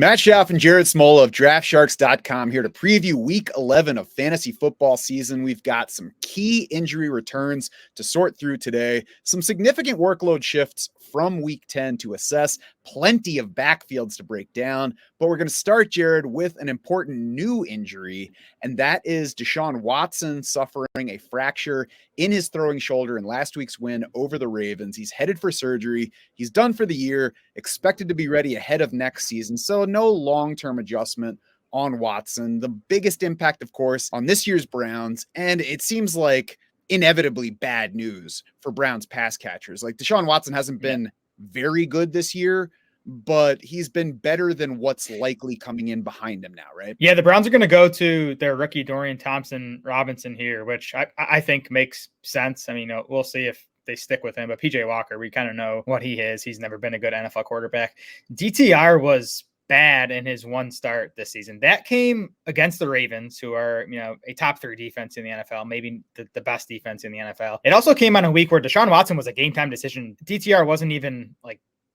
Matt Schaff and Jared Smola of DraftSharks.com here to preview Week 11 of fantasy football season. We've got some key injury returns to sort through today, some significant workload shifts from Week 10 to assess, plenty of backfields to break down. But we're going to start, Jared, with an important new injury, and that is Deshaun Watson suffering a fracture in his throwing shoulder in last week's win over the Ravens. He's headed for surgery. He's done for the year, expected to be ready ahead of next season. So no long-term adjustment on Watson. The biggest impact, of course, on this year's Browns, and it seems like inevitably bad news for Browns pass catchers. Like Deshaun Watson hasn't been very good this year, but he's been better than what's likely coming in behind him now, right? Yeah, the Browns are going to go to their rookie Dorian Thompson-Robinson here, which I think makes sense. I mean, we'll see if they stick with him, but PJ Walker, we kind of know what he is. He's never been a good NFL quarterback. DTR was bad in his one start this season. That came against the Ravens, who are, a top 3 defense in the NFL, maybe the best defense in the NFL. It also came on a week where Deshaun Watson was a game time decision. DTR wasn't even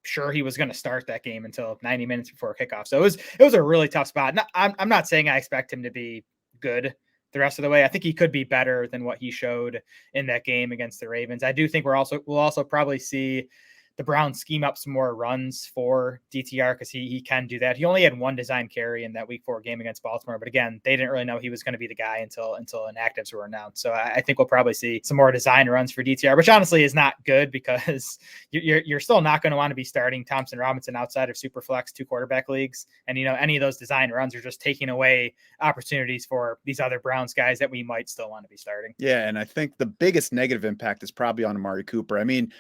sure he was going to start that game until 90 minutes before kickoff. So it was a really tough spot. I'm not saying I expect him to be good the rest of the way. I think he could be better than what he showed in that game against the Ravens. I do think we'll also probably see the Browns scheme up some more runs for DTR because he can do that. He only had one design carry in that Week 4 game against Baltimore, but again, they didn't really know he was going to be the guy until inactives were announced. So I think we'll probably see some more design runs for DTR, which honestly is not good because you're still not going to want to be starting Thompson-Robinson outside of Superflex 2 quarterback leagues. And any of those design runs are just taking away opportunities for these other Browns guys that we might still want to be starting. Yeah, and I think the biggest negative impact is probably on Amari Cooper. I mean,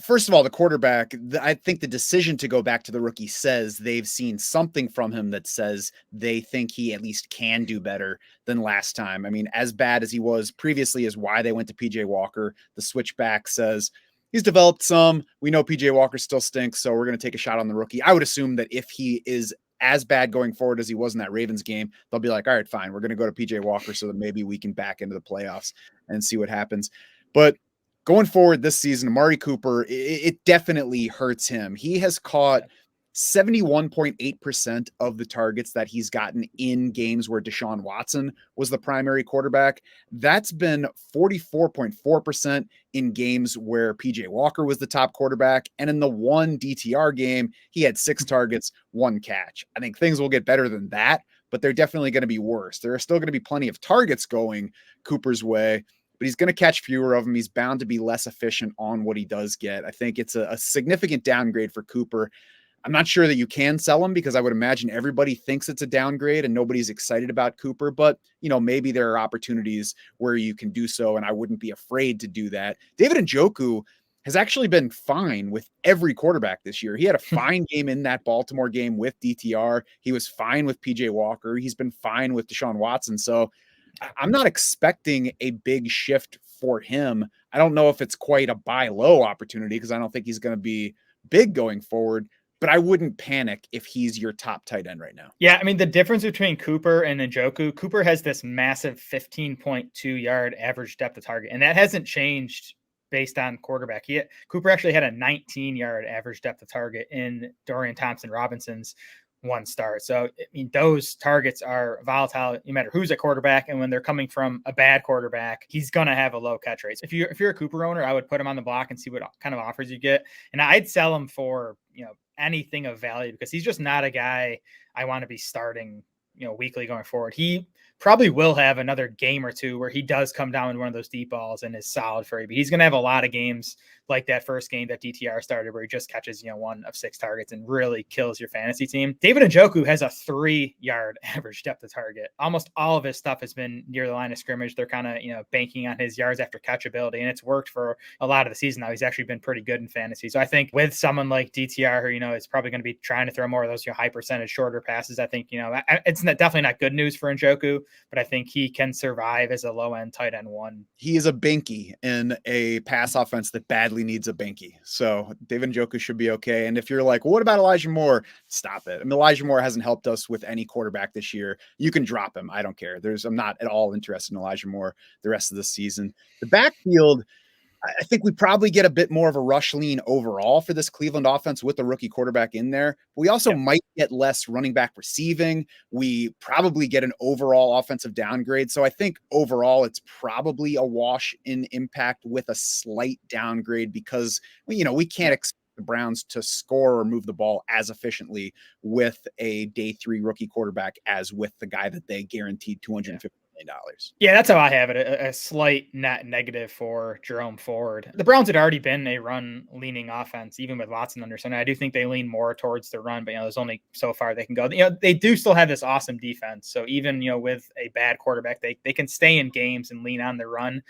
first of all, the quarterback, I think the decision to go back to the rookie says they've seen something from him that says they think he at least can do better than last time. I mean, as bad as he was previously is why they went to PJ Walker. The switchback says he's developed some. We know PJ Walker still stinks, so we're going to take a shot on the rookie. I would assume that if he is as bad going forward as he was in that Ravens game, they'll be like, all right, fine, we're going to go to PJ Walker so that maybe we can back into the playoffs and see what happens. But going forward this season, Amari Cooper, it definitely hurts him. He has caught 71.8% of the targets that he's gotten in games where Deshaun Watson was the primary quarterback. That's been 44.4% in games where PJ Walker was the top quarterback. And in the one DTR game, he had 6 targets, 1 catch. I think things will get better than that, but they're definitely going to be worse. There are still going to be plenty of targets going Cooper's way, but he's going to catch fewer of them. He's bound to be less efficient on what he does get. I think it's a significant downgrade for Cooper. I'm not sure that you can sell him because I would imagine everybody thinks it's a downgrade and nobody's excited about Cooper, but maybe there are opportunities where you can do so, and I wouldn't be afraid to do that. David Njoku has actually been fine with every quarterback this year. He had a fine game in that Baltimore game with DTR. He was fine with PJ Walker. He's been fine with Deshaun Watson. So I'm not expecting a big shift for him. I don't know if it's quite a buy low opportunity because I don't think he's going to be big going forward, but I wouldn't panic if he's your top tight end right now. Yeah, I mean, the difference between Cooper and Njoku, Cooper has this massive 15.2 yard average depth of target, and that hasn't changed based on quarterback. Cooper actually had a 19 yard average depth of target in Dorian Thompson-Robinson's one start. So, I mean, those targets are volatile no matter who's at quarterback. And when they're coming from a bad quarterback, he's going to have a low catch rate. So if you're a Cooper owner, I would put him on the block and see what kind of offers you get. And I'd sell him for, anything of value because he's just not a guy I want to be starting, weekly going forward. He probably will have another game or two where he does come down with one of those deep balls and is solid for you. But he's going to have a lot of games like that first game that DTR started where he just catches, 1 of 6 targets and really kills your fantasy team. David Njoku has a 3 yard average depth of target. Almost all of his stuff has been near the line of scrimmage. They're kind of, banking on his yards after catch ability, and it's worked for a lot of the season now. He's actually been pretty good in fantasy. So I think with someone like DTR, who, is probably going to be trying to throw more of those, high percentage shorter passes, I think, it's definitely not good news for Njoku, but I think he can survive as a low end tight end 1. He is a binky in a pass offense that badly needs a binky. So David Njoku should be okay. And if you're like, well, what about Elijah Moore? Stop it. I mean, Elijah Moore hasn't helped us with any quarterback this year. You can drop him. I don't care. I'm not at all interested in Elijah Moore the rest of the season. The backfield, I think we probably get a bit more of a rush lean overall for this Cleveland offense with the rookie quarterback in there. We also might get less running back receiving. We probably get an overall offensive downgrade. So I think overall it's probably a wash in impact with a slight downgrade because, we can't expect the Browns to score or move the ball as efficiently with a day 3 rookie quarterback as with the guy that they guaranteed $250 million. Yeah, that's how I have it. A slight net negative for Jerome Ford. The Browns had already been a run-leaning offense, even with Watson under center. I do think they lean more towards the run, but there's only so far they can go. They do still have this awesome defense. So even with a bad quarterback, they can stay in games and lean on the run.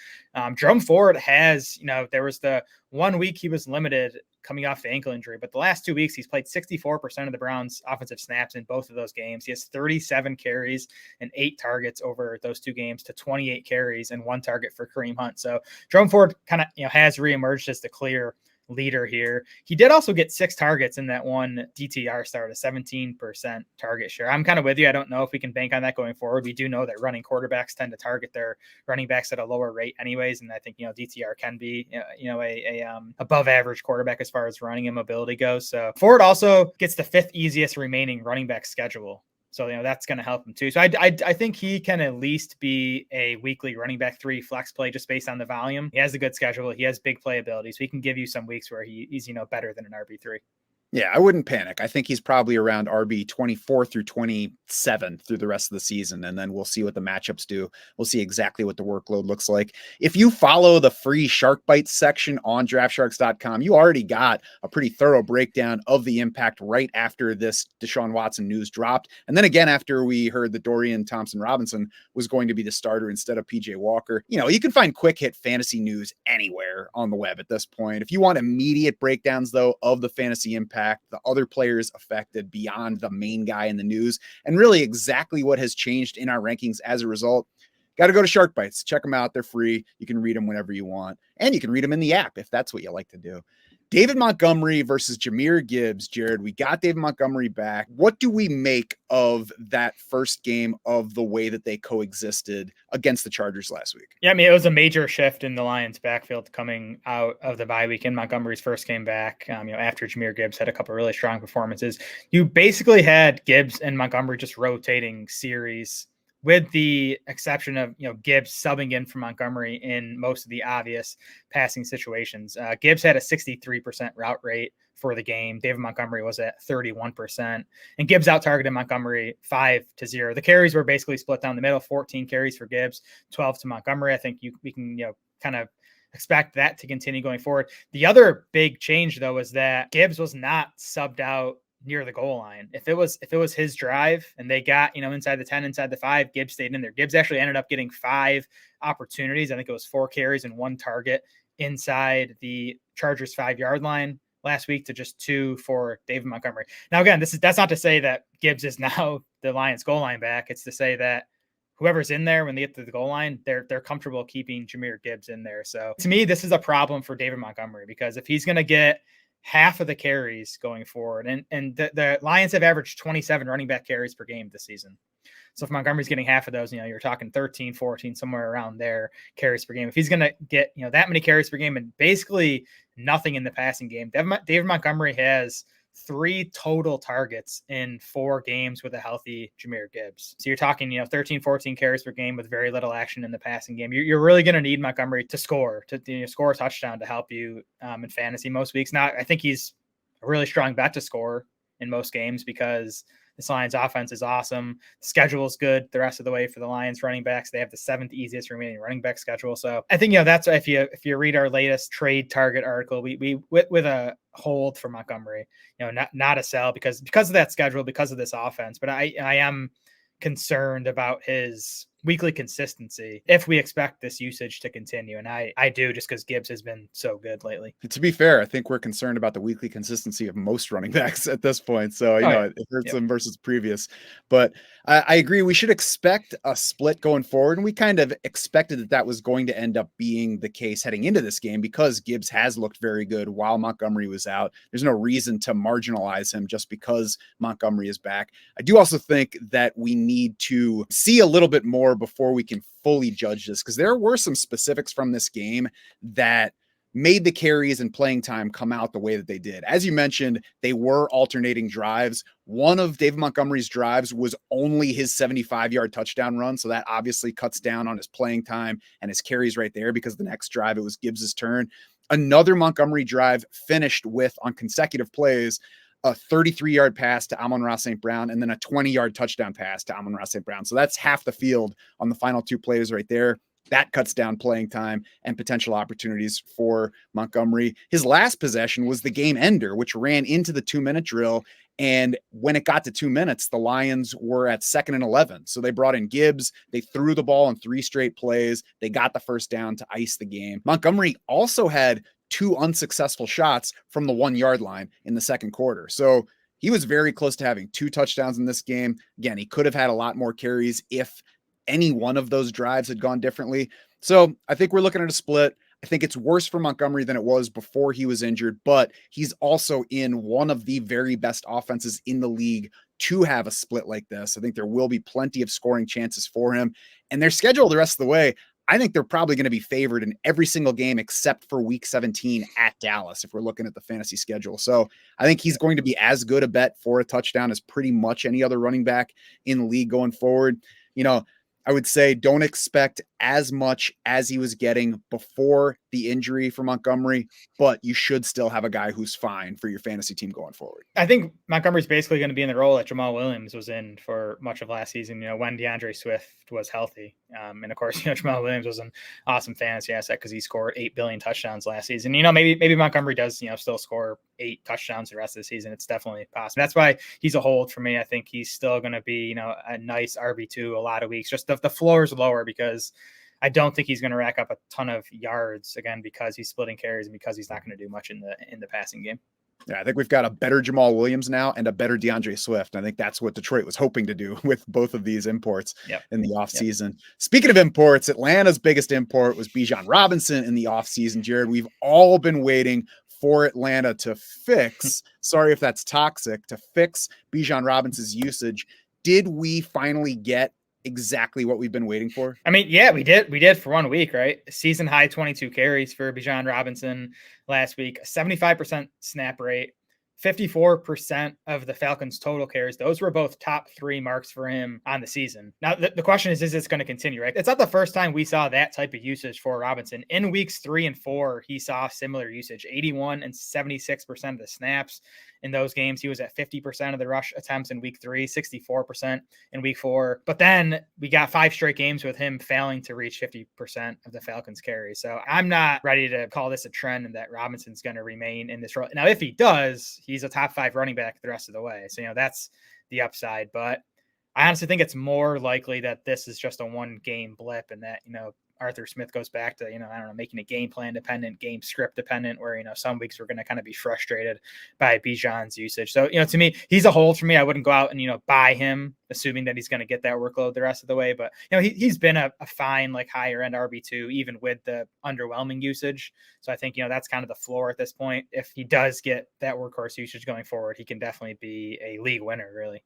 Jerome Ford has, there was the 1 week he was limited coming off the ankle injury, but the last 2 weeks he's played 64% of the Browns offensive snaps in both of those games. He has 37 carries and 8 targets over those 2 games to 28 carries and 1 target for Kareem Hunt. So Jerome Ford kind of has reemerged as the clear leader here. He did also get 6 targets in that one DTR start, a 17% target share. I'm kind of with you. I don't know if we can bank on that going forward. We do know that running quarterbacks tend to target their running backs at a lower rate anyways. And I think, DTR can be, a above average quarterback as far as running and mobility goes. So Ford also gets the 5th easiest remaining running back schedule. So, that's going to help him too. So I think he can at least be a weekly running back 3 flex play just based on the volume. He has a good schedule. He has big playability. So he can give you some weeks where he's, better than an RB3. Yeah, I wouldn't panic. I think he's probably around RB 24 through 27 through the rest of the season. And then we'll see what the matchups do. We'll see exactly what the workload looks like. If you follow the free Shark Bites section on draftsharks.com, you already got a pretty thorough breakdown of the impact right after this Deshaun Watson news dropped. And then again, after we heard that Dorian Thompson-Robinson was going to be the starter instead of PJ Walker. You can find quick hit fantasy news anywhere on the web at this point. If you want immediate breakdowns, though, of the fantasy impact, the other players affected beyond the main guy in the news, and really exactly what has changed in our rankings as a result, got to go to Shark Bites. Check them out. They're free. You can read them whenever you want, and you can read them in the app if that's what you like to do. David Montgomery versus Jahmyr Gibbs. Jared, we got David Montgomery back. What do we make of that first game of the way that they coexisted against the Chargers last week? Yeah, it was a major shift in the Lions backfield coming out of the bye week in Montgomery's first game back. After Jahmyr Gibbs had a couple of really strong performances, you basically had Gibbs and Montgomery just rotating series, with the exception of, Gibbs subbing in for Montgomery in most of the obvious passing situations. Gibbs had a 63% route rate for the game. David Montgomery was at 31%, and Gibbs out-targeted Montgomery 5-0. The carries were basically split down the middle, 14 carries for Gibbs, 12 to Montgomery. I think we can, kind of expect that to continue going forward. The other big change, though, is that Gibbs was not subbed out near the goal line. If it was his drive and they got, inside the 10, inside the 5, Gibbs stayed in there. Gibbs actually ended up getting 5 opportunities. I think it was 4 carries and 1 target inside the Chargers 5-yard line last week to just 2 for David Montgomery. Now, again, that's not to say that Gibbs is now the Lions goal line back. It's to say that whoever's in there when they get to the goal line, they're comfortable keeping Jahmyr Gibbs in there. So to me, this is a problem for David Montgomery, because if he's going to get half of the carries going forward, and the Lions have averaged 27 running back carries per game this season. So if Montgomery's getting half of those, you're talking 13, 14, somewhere around there carries per game. If he's going to get, that many carries per game and basically nothing in the passing game, David Montgomery has 3 total targets in 4 games with a healthy Jahmyr Gibbs. So you're talking, 13, 14 carries per game with very little action in the passing game. You're really going to need Montgomery to score, score a touchdown to help you in fantasy most weeks. Now, I think he's a really strong bet to score in most games because this Lions offense is awesome. The schedule is good the rest of the way for the Lions running backs. They have the 7th easiest remaining running back schedule. So I think, that's if you read our latest trade target article, we with a hold for Montgomery, not a sell because of that schedule, because of this offense. But I am concerned about his weekly consistency if we expect this usage to continue. And I do, just because Gibbs has been so good lately. To be fair, I think we're concerned about the weekly consistency of most running backs at this point. So, it hurts them versus previous. But I agree. We should expect a split going forward. And we kind of expected that was going to end up being the case heading into this game because Gibbs has looked very good while Montgomery was out. There's no reason to marginalize him just because Montgomery is back. I do also think that we need to see a little bit more before we can fully judge this, because there were some specifics from this game that made the carries and playing time come out the way that they did. As you mentioned, they were alternating drives. One of David Montgomery's drives was only his 75-yard touchdown run. So that obviously cuts down on his playing time and his carries right there, because the next drive, it was Gibbs's turn. Another Montgomery drive finished with, on consecutive plays, a 33-yard pass to Amon-Ra St. Brown, and then a 20-yard touchdown pass to Amon-Ra St. Brown. So that's half the field on the final two plays right there. That cuts down playing time and potential opportunities for Montgomery. His last possession was the game ender, which ran into the 2-minute drill. And when it got to 2 minutes, the Lions were at 2nd and 11. So they brought in Gibbs. They threw the ball in 3 straight plays. They got the first down to ice the game. Montgomery also had 2 unsuccessful shots from the 1-yard line in the second quarter. So he was very close to having 2 touchdowns in this game. Again, he could have had a lot more carries if any one of those drives had gone differently. So I think we're looking at a split. I think it's worse for Montgomery than it was before he was injured, but he's also in one of the very best offenses in the league to have a split like this. I think there will be plenty of scoring chances for him, and their schedule the rest of the way, I think they're probably going to be favored in every single game except for week 17 at Dallas, if we're looking at the fantasy schedule. So I think he's going to be as good a bet for a touchdown as pretty much any other running back in the league going forward. You know, I would say don't expect as much as he was getting before the injury for Montgomery, but you should still have a guy who's fine for your fantasy team going forward. I think Montgomery's basically going to be in the role that Jamal Williams was in for much of last season, when DeAndre Swift was healthy. And of course, Jamal Williams was an awesome fantasy asset because he scored 8 billion touchdowns last season. Maybe Montgomery does, still score 8 touchdowns the rest of the season. It's definitely possible. That's why he's a hold for me. I think he's still going to be, a nice RB2 a lot of weeks. Just the floor is lower because I don't think he's going to rack up a ton of yards again because he's splitting carries and because he's not going to do much in the passing game. Yeah, I think we've got a better Jamal Williams now and a better DeAndre Swift. I think that's what Detroit was hoping to do with both of these imports in the offseason. Speaking of imports, Atlanta's biggest import was Bijan Robinson in the offseason. Jared, we've all been waiting for Atlanta to fix, sorry if that's toxic, to fix Bijan Robinson's usage. Did we finally get exactly what we've been waiting for? I mean, yeah, we did for 1 week, right? Season high 22 carries for Bijan Robinson last week, 75% snap rate, 54% of the Falcons' total carries. Those were both top 3 marks for him on the season. Now, the question is this going to continue, right? It's not the first time we saw that type of usage for Robinson. In weeks 3 and 4, he saw similar usage, 81 and 76% of the snaps. In those games, he was at 50% of the rush attempts in week 3, 64% in week 4. But then we got 5 straight games with him failing to reach 50% of the Falcons' carries. So I'm not ready to call this a trend and that Robinson's going to remain in this role. Now, if he does, he's a top 5 running back the rest of the way. So, that's the upside. But I honestly think it's more likely that this is just a 1-game blip and that, Arthur Smith goes back to, making a game plan dependent, game script dependent, where, some weeks we're going to kind of be frustrated by Bijan's usage. So, to me, he's a hold for me. I wouldn't go out and, buy him, assuming that he's going to get that workload the rest of the way. But, he's been a fine, higher end RB2, even with the underwhelming usage. So I think, that's kind of the floor at this point. If he does get that workhorse usage going forward, he can definitely be a league winner, really.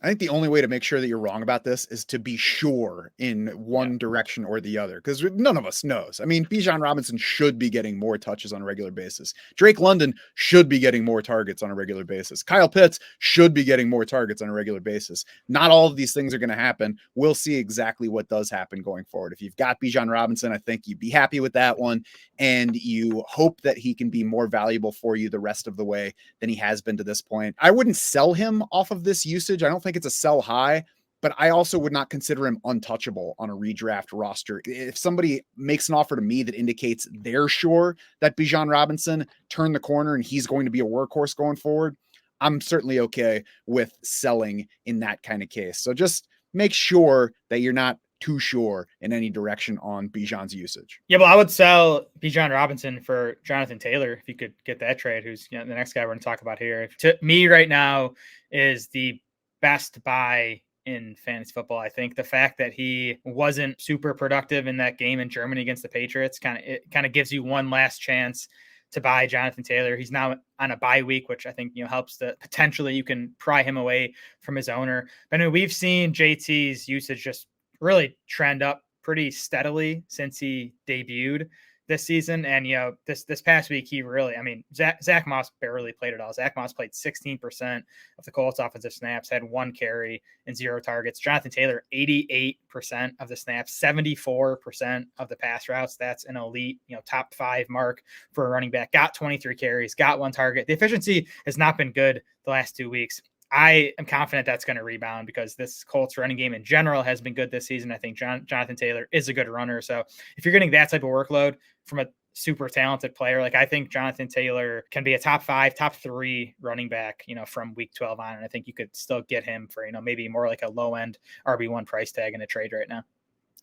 I think the only way to make sure that you're wrong about this is to be sure in one direction or the other, because none of us knows. I mean, Bijan Robinson should be getting more touches on a regular basis. Drake London should be getting more targets on a regular basis. Kyle Pitts should be getting more targets on a regular basis. Not all of these things are going to happen. We'll see exactly what does happen going forward. If you've got Bijan Robinson, I think you'd be happy with that one, and you hope that he can be more valuable for you the rest of the way than he has been to this point. I wouldn't sell him off of this usage. I don't think it's a sell high, but I also would not consider him untouchable on a redraft roster. If somebody makes an offer to me that indicates they're sure that Bijan Robinson turned the corner and he's going to be a workhorse going forward, I'm certainly okay with selling in that kind of case. So just make sure that you're not too sure in any direction on Bijan's usage. Yeah, well, I would sell Bijan Robinson for Jonathan Taylor if you could get that trade, who's the next guy we're going to talk about here. To me right now is the best buy in fantasy football. I think the fact that he wasn't super productive in that game in Germany against the Patriots kind of gives you one last chance to buy Jonathan Taylor. He's now on a bye week, which I think helps that potentially you can pry him away from his owner. But anyway, we've seen JT's usage just really trend up pretty steadily since he debuted. this season. And, this past week, he really, Zach Moss barely played at all. Zach Moss played 16% of the Colts offensive snaps, had 1 carry and 0 targets. Jonathan Taylor, 88% of the snaps, 74% of the pass routes. That's an elite, top 5 mark for a running back. Got 23 carries, got 1 target. The efficiency has not been good the last 2 weeks. I am confident that's going to rebound because this Colts running game in general has been good this season. I think Jonathan Taylor is a good runner. So if you're getting that type of workload from a super talented player, I think Jonathan Taylor can be a top 5, top 3 running back, from week 12 on. And I think you could still get him for, maybe more like a low end RB1 price tag in a trade right now.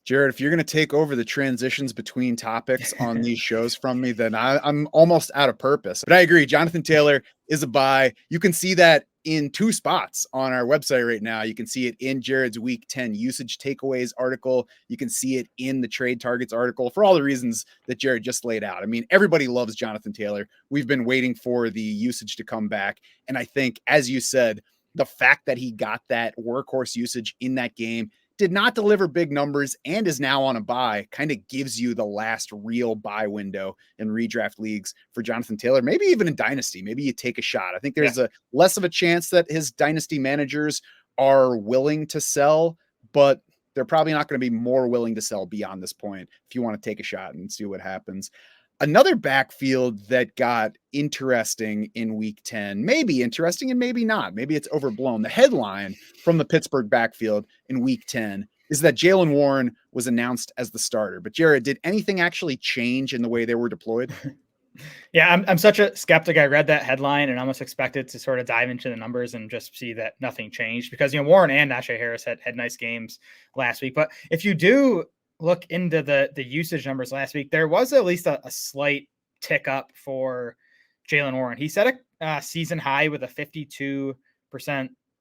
Jared, if you're going to take over the transitions between topics on these shows from me, then I'm almost out of purpose. But I agree. Jonathan Taylor is a buy. You can see that in 2 spots on our website right now. You can see it in Jared's Week 10 usage takeaways article. You can see it in the trade targets article for all the reasons that Jared just laid out. Everybody loves Jonathan Taylor. We've been waiting for the usage to come back. And I think, as you said, the fact that he got that workhorse usage in that game, did not deliver big numbers, and is now on a bye, kind of gives you the last real buy window in redraft leagues for Jonathan Taylor, maybe even in Dynasty. Maybe you take a shot. I think there's a less of a chance that his Dynasty managers are willing to sell, but they're probably not going to be more willing to sell beyond this point if you want to take a shot and see what happens. Another backfield that got interesting in week 10, maybe interesting and maybe not. Maybe it's overblown. The headline from the Pittsburgh backfield in week 10 is that Jaylen Warren was announced as the starter. But Jared, did anything actually change in the way they were deployed? Yeah, I'm such a skeptic. I read that headline and almost expected to sort of dive into the numbers and just see that nothing changed because, Warren and Najee Harris had nice games last week. But if you do look into the usage numbers last week, there was at least a slight tick up for Jaylen Warren. He set a season high with a 52%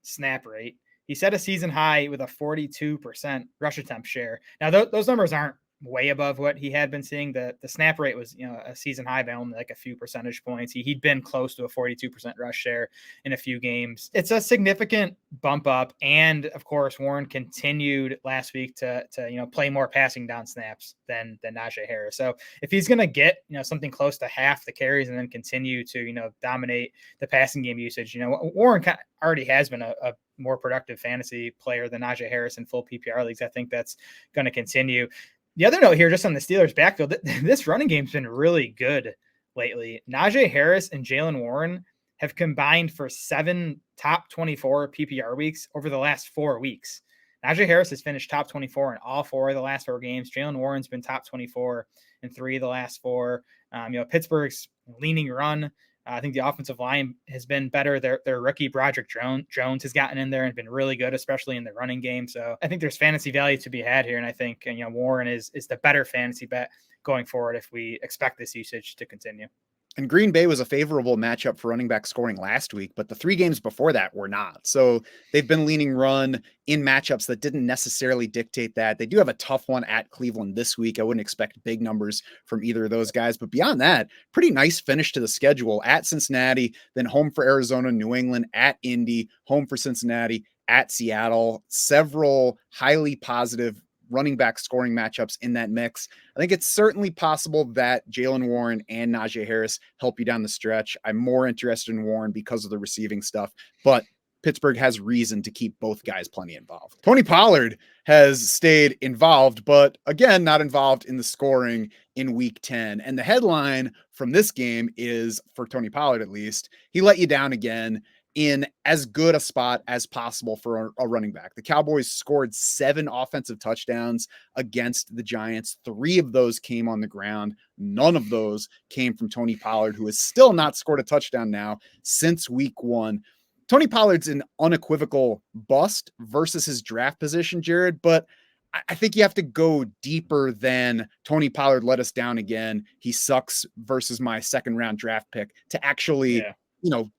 snap rate. He set a season high with a 42% rush attempt share. Now, those numbers aren't way above what he had been seeing. The snap rate was, a season high by only like a few percentage points. He'd been close to a 42% rush share in a few games. It's a significant bump up. And of course, Warren continued last week to play more passing down snaps than Najee Harris. So if he's going to get, something close to half the carries and then continue to, dominate the passing game usage, Warren already has been a more productive fantasy player than Najee Harris in full PPR leagues. I think that's going to continue. The other note here, just on the Steelers backfield, this running game's been really good lately. Najee Harris and Jaylen Warren have combined for 7 top 24 PPR weeks over the last 4 weeks. Najee Harris has finished top 24 in all 4 of the last 4 games. Jaylen Warren's been top 24 in 3 of the last 4. Pittsburgh's leaning run. I think the offensive line has been better. Their rookie Broderick Jones has gotten in there and been really good, especially in the running game. So I think there's fantasy value to be had here. And I think, Warren is the better fantasy bet going forward if we expect this usage to continue. And Green Bay was a favorable matchup for running back scoring last week, but the 3 games before that were not. So they've been leaning run in matchups that didn't necessarily dictate that. They do have a tough one at Cleveland this week. I wouldn't expect big numbers from either of those guys, but beyond that, pretty nice finish to the schedule at Cincinnati, then home for Arizona, New England, at Indy, home for Cincinnati, at Seattle. Several highly positive running back scoring matchups in that mix. I think it's certainly possible that Jaylen Warren and Najee Harris help you down the stretch. I'm more interested in Warren because of the receiving stuff, but Pittsburgh has reason to keep both guys plenty involved. Tony Pollard has stayed involved, but again, not involved in the scoring in week 10. And the headline from this game is, for Tony Pollard at least, he let you down again in as good a spot as possible for a running back. The Cowboys scored 7 offensive touchdowns against the Giants. 3 of those came on the ground. None of those came from Tony Pollard, who has still not scored a touchdown now since week 1. Tony Pollard's an unequivocal bust versus his draft position, Jared, but I think you have to go deeper than Tony Pollard let us down again. He sucks versus my 2nd round draft pick to actually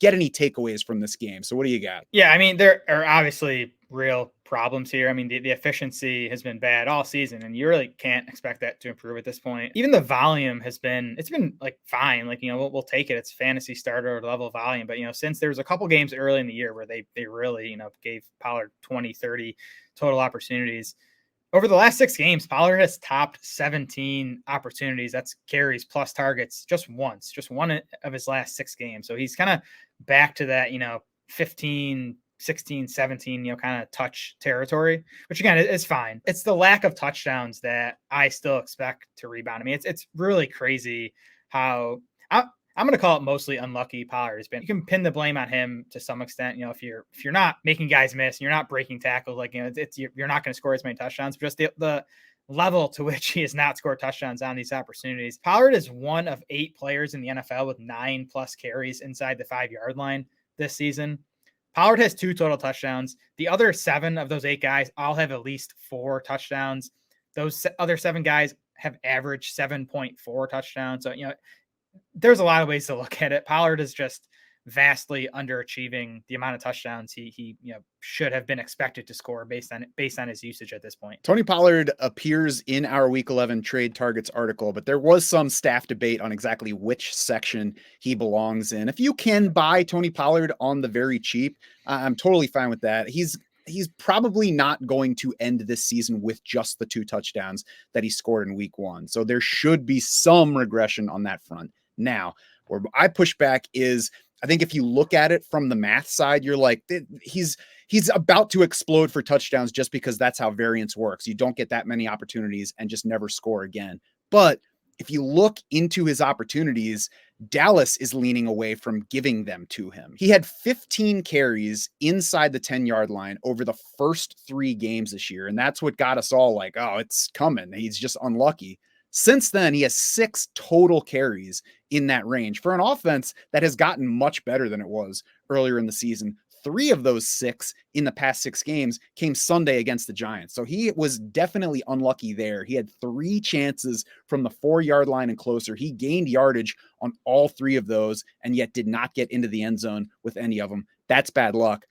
get any takeaways from this game. So what do you got? Yeah, there are obviously real problems here. The efficiency has been bad all season, and you really can't expect that to improve at this point. Even the volume it's been like fine. We'll take it. It's fantasy starter level volume. But, since there was a couple games early in the year where they really, gave Pollard 20, 30 total opportunities, Over the last 6 games, Pollard has topped 17 opportunities. That's carries plus targets just once, just one of his last 6 games. So he's kind of back to that, 15, 16, 17, kind of touch territory, which again is fine. It's the lack of touchdowns that I still expect to rebound. I mean, it's really crazy how I'm going to call it mostly unlucky Pollard has been. You can pin the blame on him to some extent. If you're not making guys miss and you're not breaking tackles, like, you're not going to score as many touchdowns. But just the level to which he has not scored touchdowns on these opportunities. Pollard is one of 8 players in the NFL with 9+ carries inside the 5-yard line this season. Pollard has 2 total touchdowns. The other 7 of those 8 guys all have at least 4 touchdowns. Those other 7 guys have averaged 7.4 touchdowns. So, there's a lot of ways to look at it. Pollard is just vastly underachieving the amount of touchdowns he should have been expected to score based on his usage at this point. Tony Pollard appears in our Week 11 trade targets article, but there was some staff debate on exactly which section he belongs in. If you can buy Tony Pollard on the very cheap, I'm totally fine with that. He's probably not going to end this season with just the 2 touchdowns that he scored in Week 1. So there should be some regression on that front. Now, where I push back is, I think if you look at it from the math side, you're like, he's about to explode for touchdowns just because that's how variance works. You don't get that many opportunities and just never score again. But if you look into his opportunities, Dallas is leaning away from giving them to him. He had 15 carries inside the 10-yard line over the first 3 games this year. And that's what got us all like, oh, it's coming. He's just unlucky. Since then, he has 6 total carries in that range for an offense that has gotten much better than it was earlier in the season. 3 of those 6 in the past 6 games came Sunday against the Giants. So he was definitely unlucky there. He had 3 chances from the 4-yard line and closer. He gained yardage on all 3 of those and yet did not get into the end zone with any of them. That's bad luck.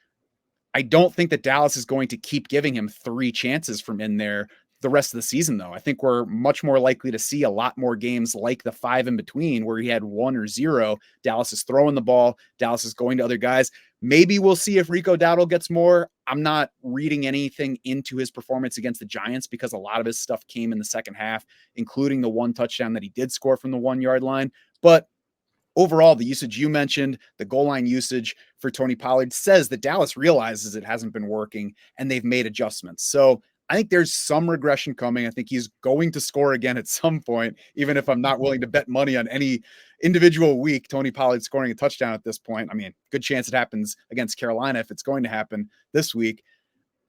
I don't think that Dallas is going to keep giving him 3 chances from in there the rest of the season, though. I think we're much more likely to see a lot more games like the 5 in between where he had 1 or 0. Dallas is throwing the ball. Dallas is going to other guys. Maybe we'll see if Rico Dowdle gets more. I'm not reading anything into his performance against the Giants because a lot of his stuff came in the second half, including the 1 touchdown that he did score from the 1-yard line. But overall, the usage you mentioned, the goal line usage for Tony Pollard, says that Dallas realizes it hasn't been working and they've made adjustments. So I think there's some regression coming. I think he's going to score again at some point, even if I'm not willing to bet money on any individual week. Tony Pollard scoring a touchdown at this point. I mean, good chance it happens against Carolina if it's going to happen this week.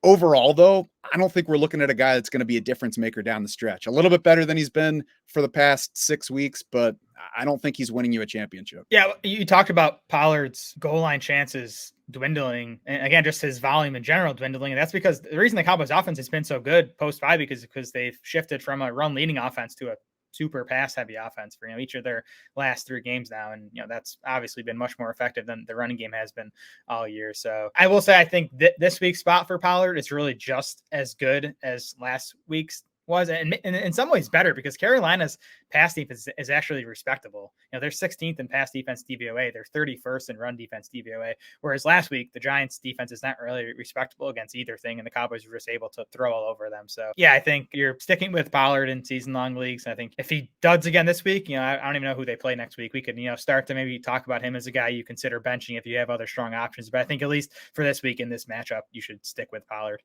Overall, though, I don't think we're looking at a guy that's going to be a difference maker down the stretch. A little bit better than he's been for the past 6 weeks, but I don't think he's winning you a championship. Yeah, you talked about Pollard's goal line chances dwindling, and again, just his volume in general dwindling. And that's because the reason the Cowboys offense has been so good post-bye because they've shifted from a run leading offense to a super pass heavy offense for each of their last 3 games now, and that's obviously been much more effective than the running game has been all year. So I will say I think this week's spot for Pollard is really just as good as last week's was, and in some ways better, because Carolina's pass defense is actually respectable. They're 16th in pass defense DVOA. They're 31st in run defense DVOA. Whereas last week, the Giants defense is not really respectable against either thing, and the Cowboys were just able to throw all over them. So yeah, I think you're sticking with Pollard in season-long leagues. I think if he duds again this week, I don't even know who they play next week. We could, start to maybe talk about him as a guy you consider benching if you have other strong options. But I think at least for this week in this matchup, you should stick with Pollard.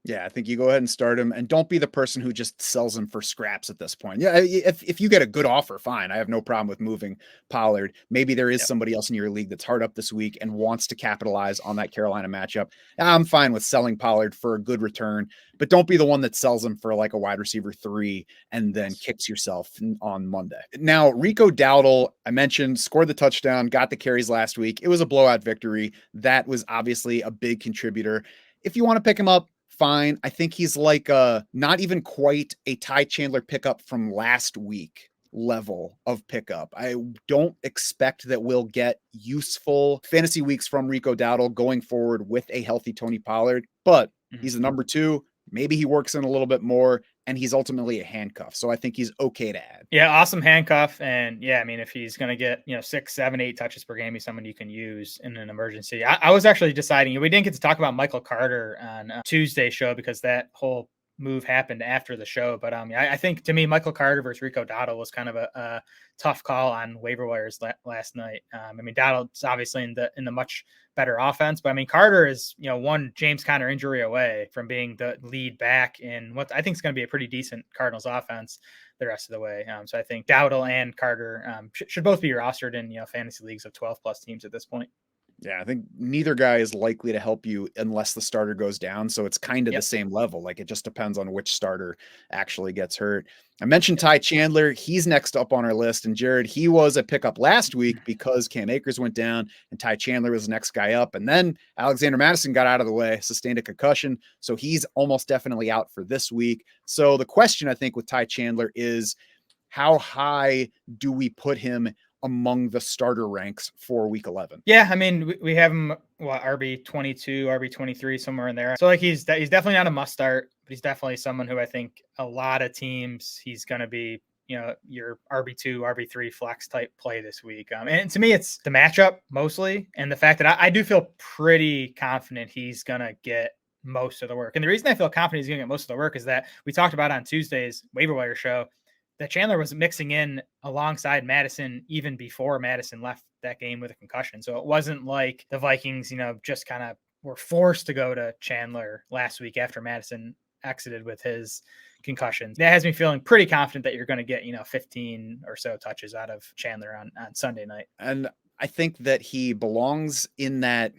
Yeah, I think you go ahead and start him, and don't be the person who just sells him for scraps at this point. Yeah, if you get a good offer, fine. I have no problem with moving Pollard. Maybe there is somebody else in your league that's hard up this week and wants to capitalize on that Carolina matchup. I'm fine with selling Pollard for a good return, but don't be the one that sells him for like a wide receiver 3 and then kicks yourself on Monday. Now, Rico Dowdle, I mentioned, scored the touchdown, got the carries last week. It was a blowout victory. That was obviously a big contributor. If you want to pick him up, fine. I think he's like not even quite a Ty Chandler pickup from last week level of pickup. I don't expect that we'll get useful fantasy weeks from Rico Dowdle going forward with a healthy Tony Pollard, but he's the number 2. Maybe he works in a little bit more, and he's ultimately a handcuff. So I think he's okay to add. Yeah, awesome handcuff. And yeah, I mean, if he's going to get, 6, 7, 8 touches per game, he's someone you can use in an emergency. I was actually deciding, we didn't get to talk about Michael Carter on Tuesday's show because that whole move happened after the show. But I think to me, Michael Carter versus Rico Dowdle was kind of a tough call on waiver wires last night. I mean, Dowdle's obviously in the much better offense, but I mean, Carter is, one James Conner injury away from being the lead back in what I think is going to be a pretty decent Cardinals offense the rest of the way. So I think Dowdle and Carter should both be rostered in, fantasy leagues of 12 plus teams at this point. Yeah, I think neither guy is likely to help you unless the starter goes down. So it's kind of the same level. Like it just depends on which starter actually gets hurt. I mentioned Ty Chandler. He's next up on our list. And Jared, he was a pickup last week because Cam Akers went down and Ty Chandler was the next guy up. And then Alexander Mattison got out of the way, sustained a concussion. So he's almost definitely out for this week. So the question I think with Ty Chandler is, how high do we put him among the starter ranks for week 11? Yeah, I mean, we have him, RB 22, RB 23, somewhere in there. So like he's definitely not a must start, but he's definitely someone who I think a lot of teams he's going to be, your RB2, RB3 flex type play this week. And to me, it's the matchup mostly, and the fact that I do feel pretty confident he's going to get most of the work. And the reason I feel confident he's going to get most of the work is that we talked about on Tuesday's waiver wire show that Chandler was mixing in alongside Mattison even before Mattison left that game with a concussion. So it wasn't like the Vikings, just kind of were forced to go to Chandler last week after Mattison exited with his concussion. That has me feeling pretty confident that you're going to get, 15 or so touches out of Chandler on Sunday night. And I think that he belongs in that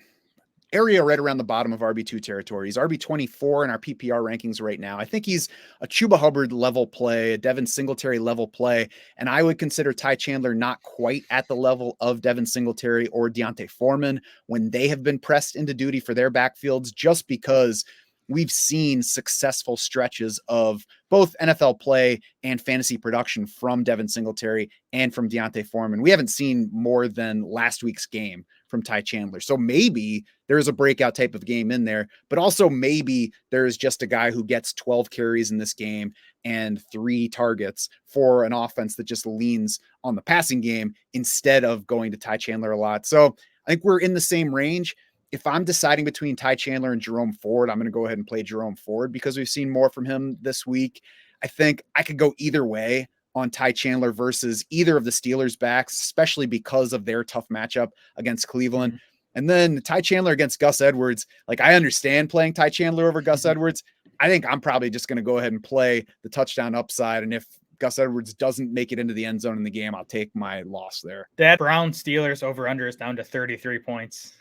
area right around the bottom of RB2 territory. He's RB24 in our PPR rankings right now. I think he's a Chuba Hubbard level play, a Devin Singletary level play, and I would consider Ty Chandler not quite at the level of Devin Singletary or Deontay Foreman when they have been pressed into duty for their backfields, just because we've seen successful stretches of both NFL play and fantasy production from Devin Singletary and from Deontay Foreman. We haven't seen more than last week's game from Ty Chandler. So maybe there's a breakout type of game in there, but also maybe there's just a guy who gets 12 carries in this game and 3 targets for an offense that just leans on the passing game instead of going to Ty Chandler a lot. So I think we're in the same range. If I'm deciding between Ty Chandler and Jerome Ford, I'm going to go ahead and play Jerome Ford because we've seen more from him this week. I think I could go either way on Ty Chandler versus either of the Steelers backs, especially because of their tough matchup against Cleveland. And then Ty Chandler against Gus Edwards. Like, I understand playing Ty Chandler over Gus Edwards. I think I'm probably just going to go ahead and play the touchdown upside. And if Gus Edwards doesn't make it into the end zone in the game, I'll take my loss there. That Brown Steelers over under is down to 33 points.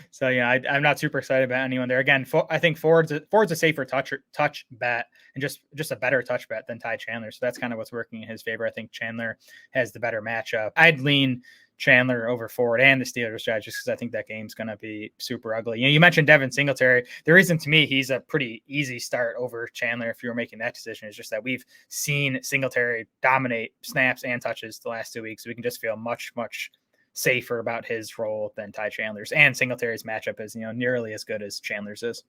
So I'm not super excited about anyone there. Again, I think Ford's a safer touch bet and just a better touch bet than Ty Chandler. So that's kind of what's working in his favor. I think Chandler has the better matchup. I'd lean Chandler over Ford and the Steelers strategy just because I think that game's going to be super ugly. You mentioned Devin Singletary. The reason to me he's a pretty easy start over Chandler if you were making that decision is just that we've seen Singletary dominate snaps and touches the last 2 weeks. So we can just feel much, much safer about his role than Ty Chandler's, and Singletary's matchup is, nearly as good as Chandler's is.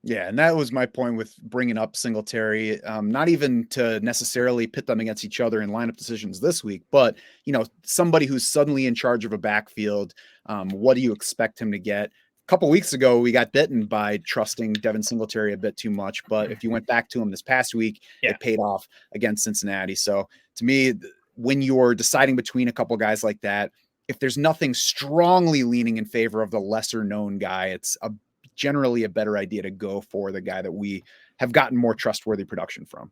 Yeah, and that was my point with bringing up Singletary, not even to necessarily pit them against each other in lineup decisions this week, but, somebody who's suddenly in charge of a backfield, what do you expect him to get? A couple weeks ago, we got bitten by trusting Devin Singletary a bit too much, but if you went back to him this past week, it paid off against Cincinnati. So to me, when you're deciding between a couple guys like that, if there's nothing strongly leaning in favor of the lesser known guy, it's generally a better idea to go for the guy that we have gotten more trustworthy production from.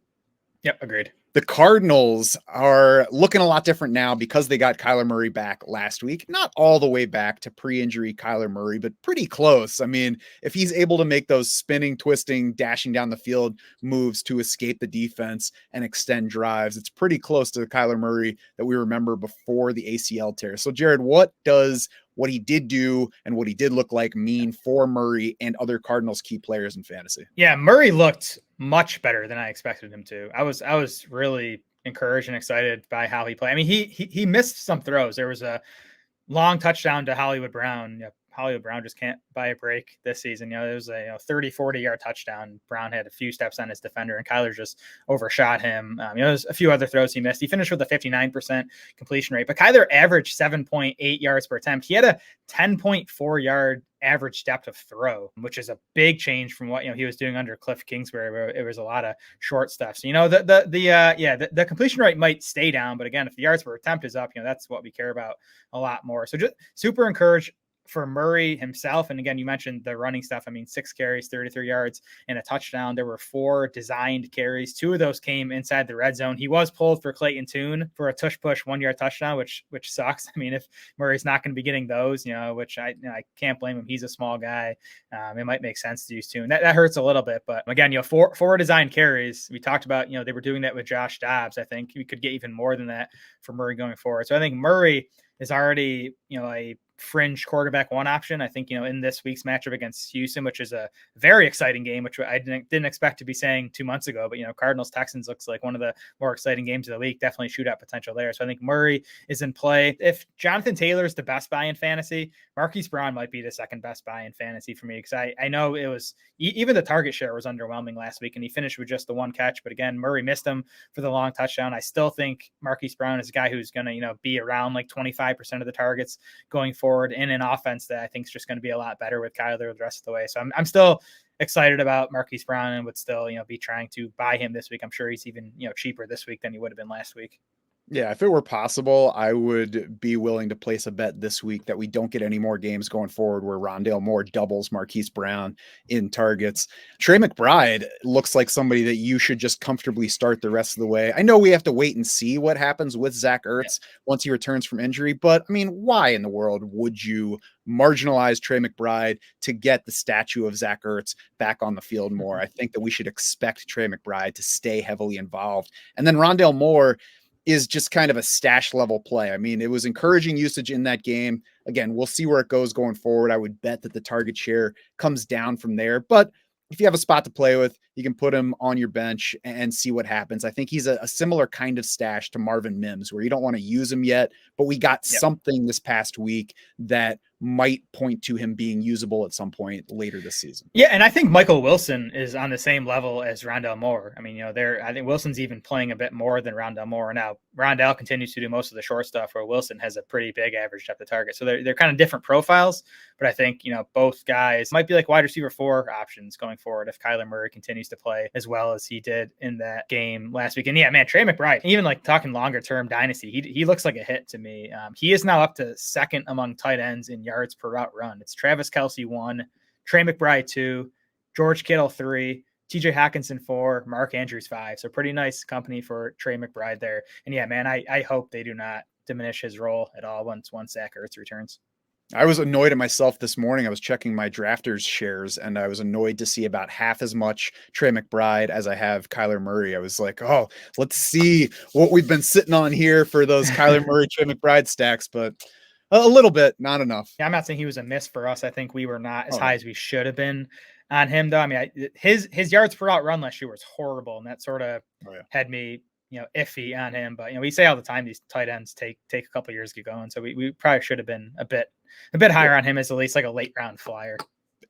Yep, agreed. The Cardinals are looking a lot different now because they got Kyler Murray back last week. Not all the way back to pre-injury Kyler Murray, but pretty close. I mean, if he's able to make those spinning, twisting, dashing down the field moves to escape the defense and extend drives, it's pretty close to the Kyler Murray that we remember before the ACL tear. So, Jared, what does what he did do and what he did look like mean for Murray and other Cardinals key players in fantasy? Yeah, Murray looked much better than I expected him to. I was really encouraged and excited by how he played. I mean, he missed some throws. There was a long touchdown to Hollywood Brown. Hollywood Brown just can't buy a break this season. It was a 30-40 yard touchdown. Brown had a few steps on his defender and Kyler just overshot him. There's a few other throws he missed. He finished with a 59% completion rate, but Kyler averaged 7.8 yards per attempt. He had a 10.4 yard average depth of throw, which is a big change from what, he was doing under Cliff Kingsbury, where it was a lot of short stuff. So, the completion rate might stay down, but again, if the yards per attempt is up, that's what we care about a lot more. So just super encouraged for Murray himself. And again, you mentioned the running stuff. I mean, 6 carries, 33 yards and a touchdown. There were 4 designed carries. 2 of those came inside the red zone. He was pulled for Clayton Tune for a tush push 1-yard touchdown, which sucks. I mean, if Murray's not going to be getting those, which I can't blame him. He's a small guy. It might make sense to use Tune. That hurts a little bit, but again, 4 designed carries. We talked about, they were doing that with Josh Dobbs. I think we could get even more than that for Murray going forward. So I think Murray is already, a fringe quarterback 1 option. I think, in this week's matchup against Houston, which is a very exciting game, which I didn't expect to be saying 2 months ago, but Cardinals Texans looks like one of the more exciting games of the week. Definitely shootout potential there. So I think Murray is in play. If Jonathan Taylor is the best buy in fantasy, Marquise Brown might be the second best buy in fantasy for me, because I know it was even the target share was underwhelming last week, and he finished with just the 1 catch. But again, Murray missed him for the long touchdown. I still think Marquise Brown is a guy who's going to be around like 25% of the targets going forward in an offense that I think is just going to be a lot better with Kyler the rest of the way. So I'm still excited about Marquise Brown and would still, be trying to buy him this week. I'm sure he's even, cheaper this week than he would have been last week. Yeah, if it were possible, I would be willing to place a bet this week that we don't get any more games going forward where Rondale Moore doubles Marquise Brown in targets. Trey McBride looks like somebody that you should just comfortably start the rest of the way. I know we have to wait and see what happens with Zach Ertz once he returns from injury, but I mean, why in the world would you marginalize Trey McBride to get the statue of Zach Ertz back on the field more? I think that we should expect Trey McBride to stay heavily involved. And then Rondale Moore is just kind of a stash level play. I mean, it was encouraging usage in that game. Again, we'll see where it goes going forward. I would bet that the target share comes down from there, but if you have a spot to play with, you can put him on your bench and see what happens. I think he's a similar kind of stash to Marvin Mims, where you don't want to use him yet, but we got something this past week that might point to him being usable at some point later this season. Yeah, and I think Michael Wilson is on the same level as Rondale Moore. I mean, I think Wilson's even playing a bit more than Rondale Moore. Now, Rondale continues to do most of the short stuff, where Wilson has a pretty big average depth of target. So they're kind of different profiles, but I think, both guys might be like wide receiver 4 options going forward if Kyler Murray continues to play as well as he did in that game last week. And yeah, man, Trey McBride, even like talking longer term dynasty, he looks like a hit to me. He is now up to second among tight ends in yards per route run. It's Travis Kelce 1, Trey McBride 2, George Kittle 3, TJ Hawkinson 4, Mark Andrews 5. So pretty nice company for Trey McBride there. And yeah, man, I hope they do not diminish his role at all once Zach Ertz returns. I was annoyed at myself this morning. I was checking my drafters shares and I was annoyed to see about half as much Trey McBride as I have Kyler Murray. I was like, oh, let's see what we've been sitting on here for those Kyler Murray, Trey McBride stacks, but a little bit, not enough. Yeah, I'm not saying he was a miss for us. I think we were not as high as we should have been on him, though. I mean, his yards per route run last year was horrible, and that sort of had me, iffy on him. But we say all the time these tight ends take a couple years to get going, so we probably should have been a bit higher on him as at least like a late round flyer.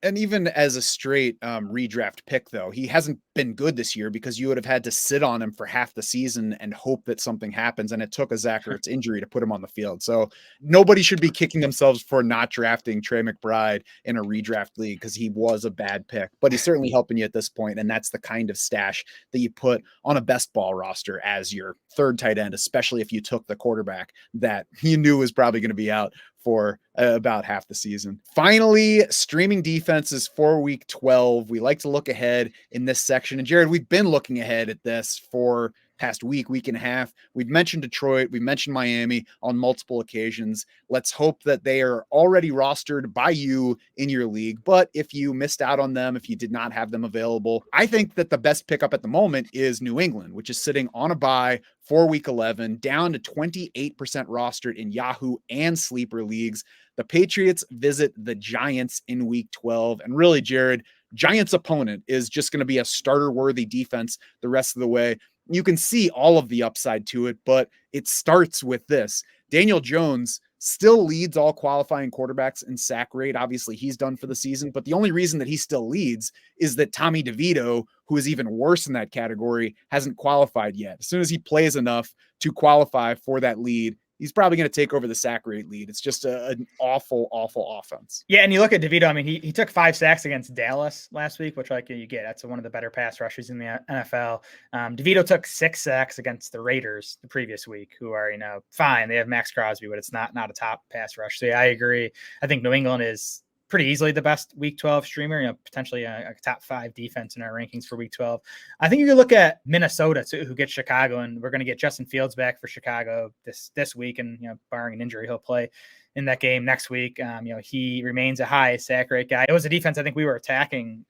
And even as a straight redraft pick, though, he hasn't been good this year because you would have had to sit on him for half the season and hope that something happens. And it took a Zach Ertz injury to put him on the field. So nobody should be kicking themselves for not drafting Trey McBride in a redraft league because he was a bad pick. But he's certainly helping you at this point, and that's the kind of stash that you put on a best ball roster as your third tight end, especially if you took the quarterback that you knew was probably going to be out for about half the season. Finally, streaming defenses for week 12. We like to look ahead in this section. And Jared, we've been looking ahead at this for past week and a half. We've mentioned Detroit. We mentioned Miami on multiple occasions. Let's hope that they are already rostered by you in your league. But if you missed out on them, if you did not have them available, I think that the best pickup at the moment is New England, which is sitting on a bye for week 11, down to 28% rostered in Yahoo and sleeper leagues. The Patriots visit the Giants in week 12. And really, Jared, Giants' opponent is just going to be a starter-worthy defense the rest of the way. You can see all of the upside to it, but it starts with this. Daniel Jones still leads all qualifying quarterbacks in sack rate. Obviously, he's done for the season, but the only reason that he still leads is that Tommy DeVito, who is even worse in that category, hasn't qualified yet. As soon as he plays enough to qualify for that lead, he's probably going to take over the sack rate lead. It's just an awful, awful offense. Yeah, and you look at DeVito. I mean, he took 5 sacks against Dallas last week, which like you get. That's one of the better pass rushers in the NFL. DeVito took 6 sacks against the Raiders the previous week, who are fine. They have Max Crosby, but it's not a top pass rush. So yeah, I agree. I think New England is pretty easily the best Week 12 streamer, potentially a top 5 defense in our rankings for Week 12. I think you can look at Minnesota too, who gets Chicago, and we're going to get Justin Fields back for Chicago this week, and barring an injury, he'll play in that game next week. He remains a high sack rate guy. It was a defense I think we were attacking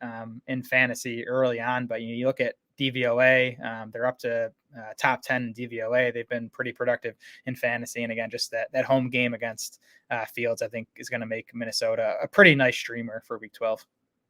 in fantasy early on, but you look at DVOA, they're up to top 10 in DVOA. They've been pretty productive in fantasy. And again, just that home game against Fields, I think is going to make Minnesota a pretty nice streamer for Week 12.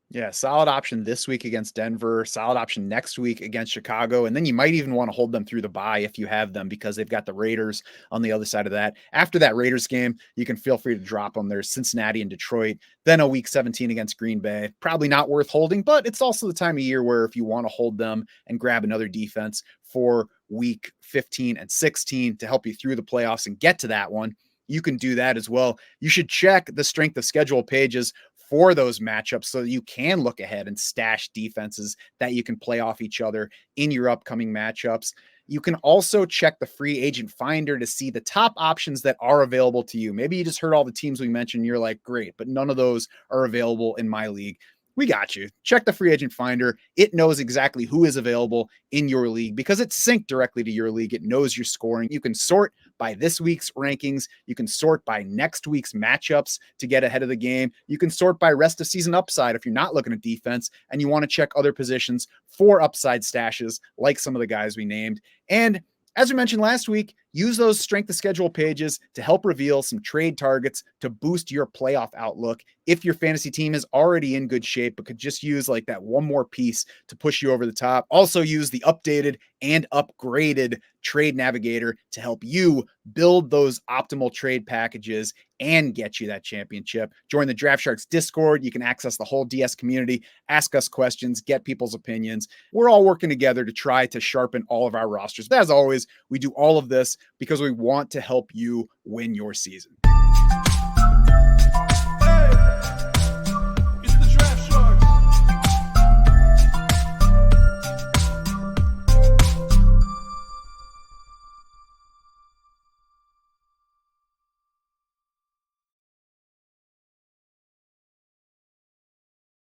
Yeah, solid option this week against Denver, solid option next week against Chicago. And then you might even want to hold them through the bye if you have them, because they've got the Raiders on the other side of that. After that Raiders game, you can feel free to drop them. There's Cincinnati and Detroit, then a week 17 against Green Bay. Probably not worth holding, but it's also the time of year where if you want to hold them and grab another defense for week 15 and 16 to help you through the playoffs and get to that one, you can do that as well. You should check the strength of schedule pages for those matchups so that you can look ahead and stash defenses that you can play off each other in your upcoming matchups. You can also check the free agent finder to see the top options that are available to you. Maybe you just heard all the teams we mentioned. You're like, great, but none of those are available in my league. We got you. Check the free agent finder. It knows exactly who is available in your league because it's synced directly to your league. It knows your scoring. You can sort by this week's rankings. You can sort by next week's matchups to get ahead of the game. You can sort by rest of season upside if you're not looking at defense and you want to check other positions for upside stashes like some of the guys we named. And as we mentioned last week, use those strength of schedule pages to help reveal some trade targets to boost your playoff outlook. If your fantasy team is already in good shape, but could just use like that one more piece to push you over the top. Also use the updated and upgraded trade navigator to help you build those optimal trade packages and get you that championship. Join the Draft Sharks Discord. You can access the whole DS community, ask us questions, get people's opinions. We're all working together to try to sharpen all of our rosters. But as always, we do all of this because we want to help you win your season.